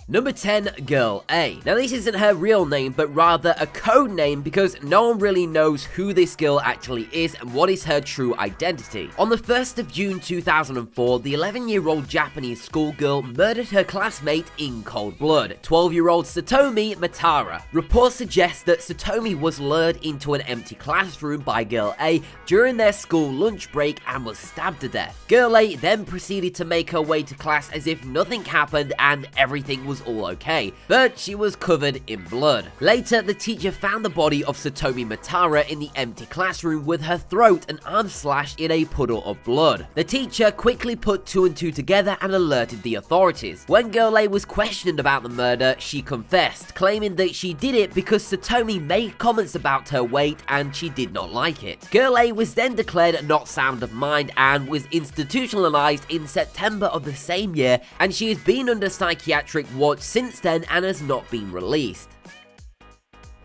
Number 10, Girl A. Now this isn't her real name, but rather a code name because no one really knows who this girl actually is and what is her true identity. On the 1st of June 2004, the 11-year-old Japanese schoolgirl murdered her classmate in cold blood, 12-year-old Satomi Matara. Reports suggest that Satomi was lured into an empty classroom by Girl A during their school lunch break and was stabbed to death. Girl A then proceeded to make her way to class as if nothing happened and everything was all okay, but she was covered in blood. Later, the teacher found the body of Satomi Matara in the empty classroom with her throat and arm slashed in a puddle of blood. The teacher quickly put 2 and 2 together and alerted the authorities. When Girl A was questioned about the murder, she confessed, claiming that she did it because Satomi made comments about her weight and she did not like it. Girl A was then declared not sound of mind and was institutionalized in September of the same year, and she has been under psychiatric watch since then and has not been released.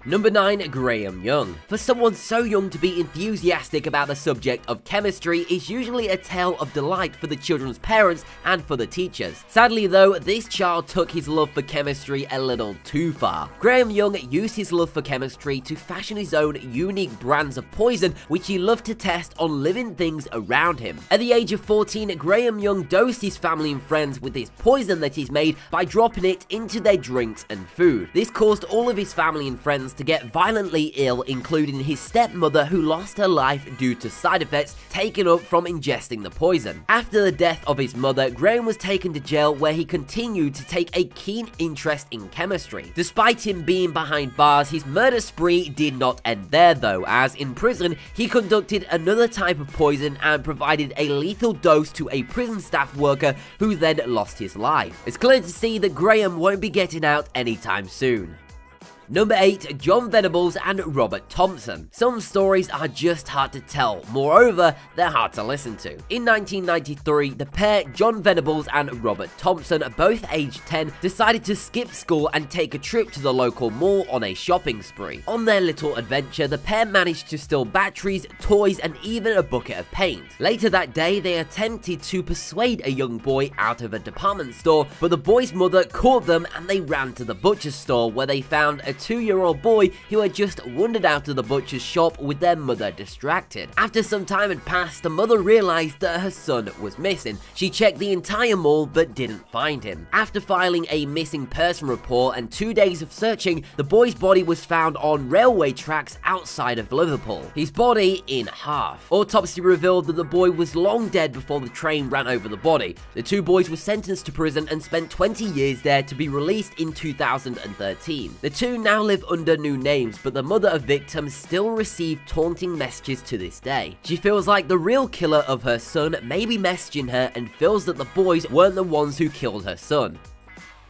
Number 9, Graham Young. For someone so young to be enthusiastic about the subject of chemistry is usually a tale of delight for the children's parents and for the teachers. Sadly though, this child took his love for chemistry a little too far. Graham Young used his love for chemistry to fashion his own unique brands of poison, which he loved to test on living things around him. At the age of 14, Graham Young dosed his family and friends with this poison that he's made by dropping it into their drinks and food. This caused all of his family and friends to get violently ill, including his stepmother, who lost her life due to side effects taken up from ingesting the poison. After the death of his mother, Graham was taken to jail where he continued to take a keen interest in chemistry. Despite him being behind bars, his murder spree did not end there though, as in prison, he conducted another type of poison and provided a lethal dose to a prison staff worker who then lost his life. It's clear to see that Graham won't be getting out anytime soon. Number 8, John Venables and Robert Thompson. Some stories are just hard to tell, moreover, they're hard to listen to. In 1993, the pair John Venables and Robert Thompson, both aged 10, decided to skip school and take a trip to the local mall on a shopping spree. On their little adventure, the pair managed to steal batteries, toys, and even a bucket of paint. Later that day, they attempted to persuade a young boy out of a department store, but the boy's mother caught them and they ran to the butcher's store where they found a 2-year-old boy who had just wandered out of the butcher's shop with their mother distracted. After some time had passed, the mother realized that her son was missing. She checked the entire mall but didn't find him. After filing a missing person report and 2 days of searching, the boy's body was found on railway tracks outside of Liverpool, his body in half. Autopsy revealed that the boy was long dead before the train ran over the body. The 2 boys were sentenced to prison and spent 20 years there to be released in 2013. The 2 now live under new names, but the mother of victims still receives taunting messages to this day. She feels like the real killer of her son may be messaging her and feels that the boys weren't the ones who killed her son.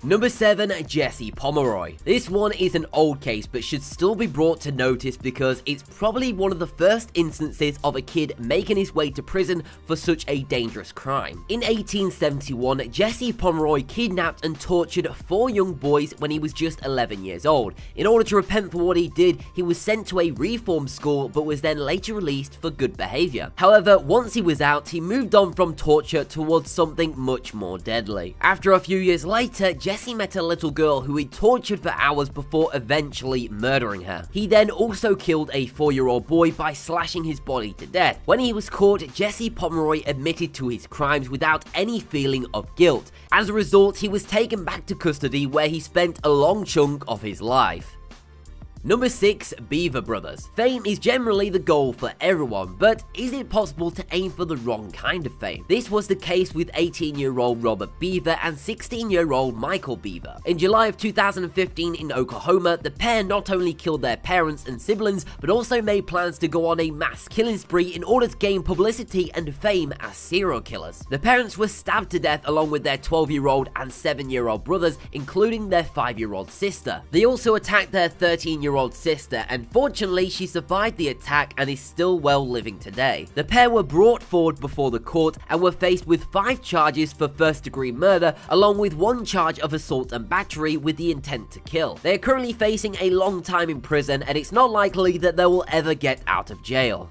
Number 7, Jesse Pomeroy. This one is an old case but should still be brought to notice because it's probably one of the first instances of a kid making his way to prison for such a dangerous crime. In 1871, Jesse Pomeroy kidnapped and tortured 4 young boys when he was just 11 years old. In order to repent for what he did, he was sent to a reform school but was then later released for good behavior. However, once he was out, he moved on from torture towards something much more deadly. After a few years later, Jesse met a little girl who he tortured for hours before eventually murdering her. He then also killed a 4-year-old boy by slashing his body to death. When he was caught, Jesse Pomeroy admitted to his crimes without any feeling of guilt. As a result, he was taken back to custody where he spent a long chunk of his life. Number 6, Beaver Brothers. Fame is generally the goal for everyone, but is it possible to aim for the wrong kind of fame? This was the case with 18-year-old Robert Beaver and 16-year-old Michael Beaver. In July of 2015 in Oklahoma, the pair not only killed their parents and siblings, but also made plans to go on a mass killing spree in order to gain publicity and fame as serial killers. The parents were stabbed to death along with their 12-year-old and 7-year-old brothers, including their 5-year-old sister. They also attacked their 13-year-old sister, and fortunately she survived the attack and is still well living today. The pair were brought forward before the court and were faced with 5 charges for first-degree murder, along with 1 charge of assault and battery with the intent to kill. They are currently facing a long time in prison, and it's not likely that they will ever get out of jail.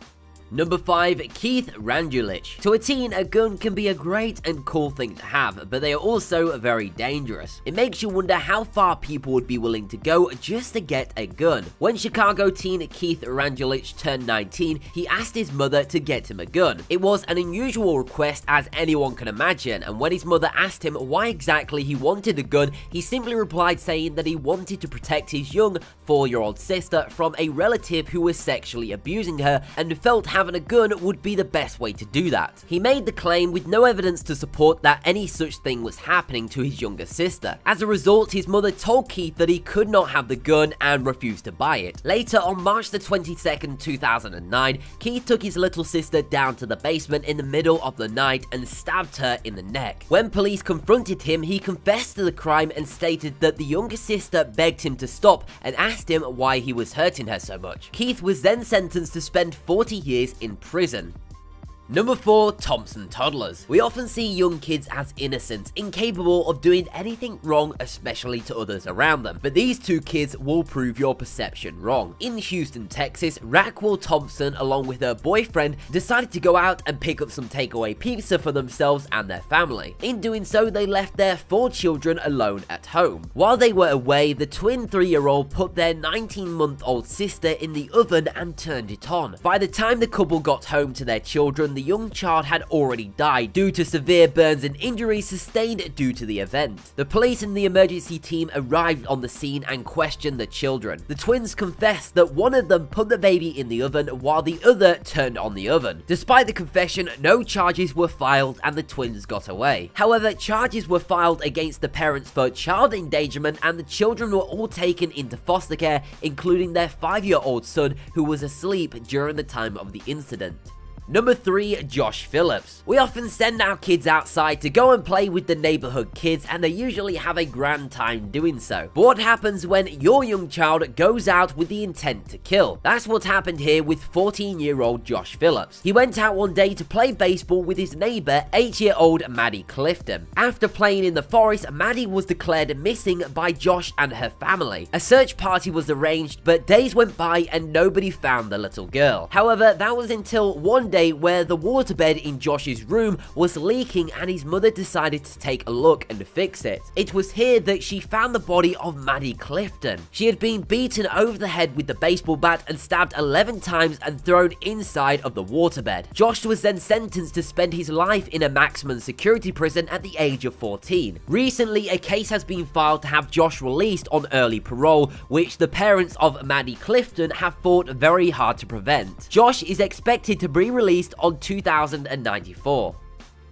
Number 5. Keith Randulich. To a teen, a gun can be a great and cool thing to have, but they are also very dangerous. It makes you wonder how far people would be willing to go just to get a gun. When Chicago teen Keith Randulich turned 19, he asked his mother to get him a gun. It was an unusual request, as anyone can imagine, and when his mother asked him why exactly he wanted a gun, he simply replied saying that he wanted to protect his young 4-year-old sister from a relative who was sexually abusing her and felt having a gun would be the best way to do that. He made the claim with no evidence to support that any such thing was happening to his younger sister. As a result, his mother told Keith that he could not have the gun and refused to buy it. Later, on March the 22nd, 2009, Keith took his little sister down to the basement in the middle of the night and stabbed her in the neck. When police confronted him, he confessed to the crime and stated that the younger sister begged him to stop and asked him why he was hurting her so much. Keith was then sentenced to spend 40 years in prison. Number 4. Thompson toddlers. We often see young kids as innocent, incapable of doing anything wrong, especially to others around them. But these two kids will prove your perception wrong. In Houston, Texas, Raquel Thompson, along with her boyfriend, decided to go out and pick up some takeaway pizza for themselves and their family. In doing so, they left their 4 children alone at home. While they were away, the twin 3-year-old put their 19-month-old sister in the oven and turned it on. By the time the couple got home to their children, the young child had already died due to severe burns and injuries sustained due to the event. The police and the emergency team arrived on the scene and questioned the children. The twins confessed that one of them put the baby in the oven while the other turned on the oven. Despite the confession, no charges were filed and the twins got away. However, charges were filed against the parents for child endangerment, and the children were all taken into foster care, including their 5-year-old son, who was asleep during the time of the incident. Number 3. Josh Phillips. We often send our kids outside to go and play with the neighborhood kids, and they usually have a grand time doing so. But what happens when your young child goes out with the intent to kill? That's what happened here with 14-year-old Josh Phillips. He went out one day to play baseball with his neighbor, 8-year-old Maddie Clifton. After playing in the forest, Maddie was declared missing by Josh and her family. A search party was arranged, but days went by and nobody found the little girl. However, that was until one day where the waterbed in Josh's room was leaking and his mother decided to take a look and fix it. It was here that she found the body of Maddie Clifton. She had been beaten over the head with the baseball bat and stabbed 11 times and thrown inside of the waterbed. Josh was then sentenced to spend his life in a maximum security prison at the age of 14. Recently, a case has been filed to have Josh released on early parole, which the parents of Maddie Clifton have fought very hard to prevent. Josh is expected to be released on 2094.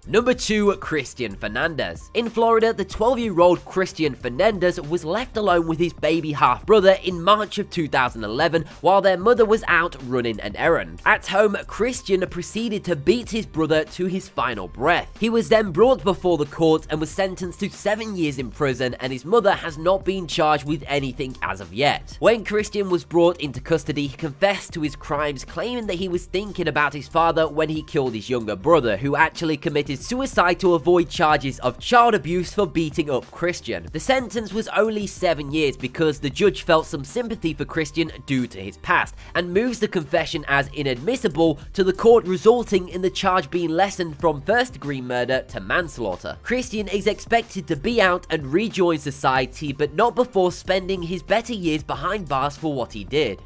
Number 2. Christian Fernandez. In Florida, the 12-year-old Christian Fernandez was left alone with his baby half-brother in March of 2011 while their mother was out running an errand. At home, Christian proceeded to beat his brother to his final breath. He was then brought before the court and was sentenced to 7 years in prison, and his mother has not been charged with anything as of yet. When Christian was brought into custody, he confessed to his crimes, claiming that he was thinking about his father when he killed his younger brother, who actually committed suicide to avoid charges of child abuse for beating up Christian. The sentence was only 7 years because the judge felt some sympathy for Christian due to his past, and moves the confession as inadmissible to the court, resulting in the charge being lessened from first-degree murder to manslaughter. Christian is expected to be out and rejoin society, but not before spending his better years behind bars for what he did.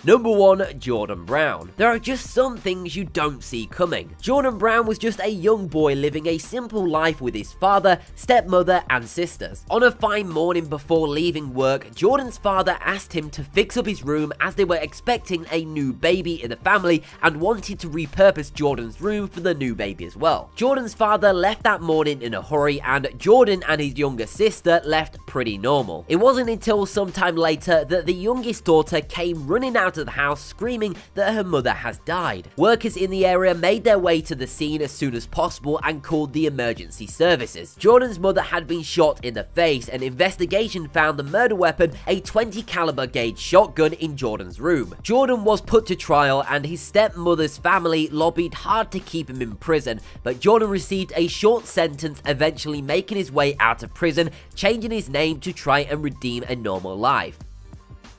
Number 1. Jordan Brown. There are just some things you don't see coming. Jordan Brown was just a young boy living a simple life with his father, stepmother, and sisters. On a fine morning before leaving work, Jordan's father asked him to fix up his room as they were expecting a new baby in the family and wanted to repurpose Jordan's room for the new baby as well. Jordan's father left that morning in a hurry, and Jordan and his younger sister left pretty normal. It wasn't until sometime later that the youngest daughter came running out of the house screaming that her mother has died. Workers in the area made their way to the scene as soon as possible and called the emergency services. Jordan's mother had been shot in the face, and investigation found the murder weapon, a .20 caliber gauge shotgun, in Jordan's room. Jordan was put to trial and his stepmother's family lobbied hard to keep him in prison, but Jordan received a short sentence, eventually making his way out of prison, changing his name to try and redeem a normal life.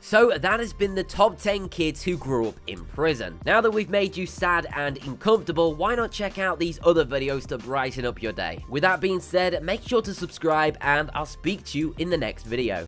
So that has been the top 10 kids who grew up in prison. Now that we've made you sad and uncomfortable, why not check out these other videos to brighten up your day? With that being said, make sure to subscribe and I'll speak to you in the next video.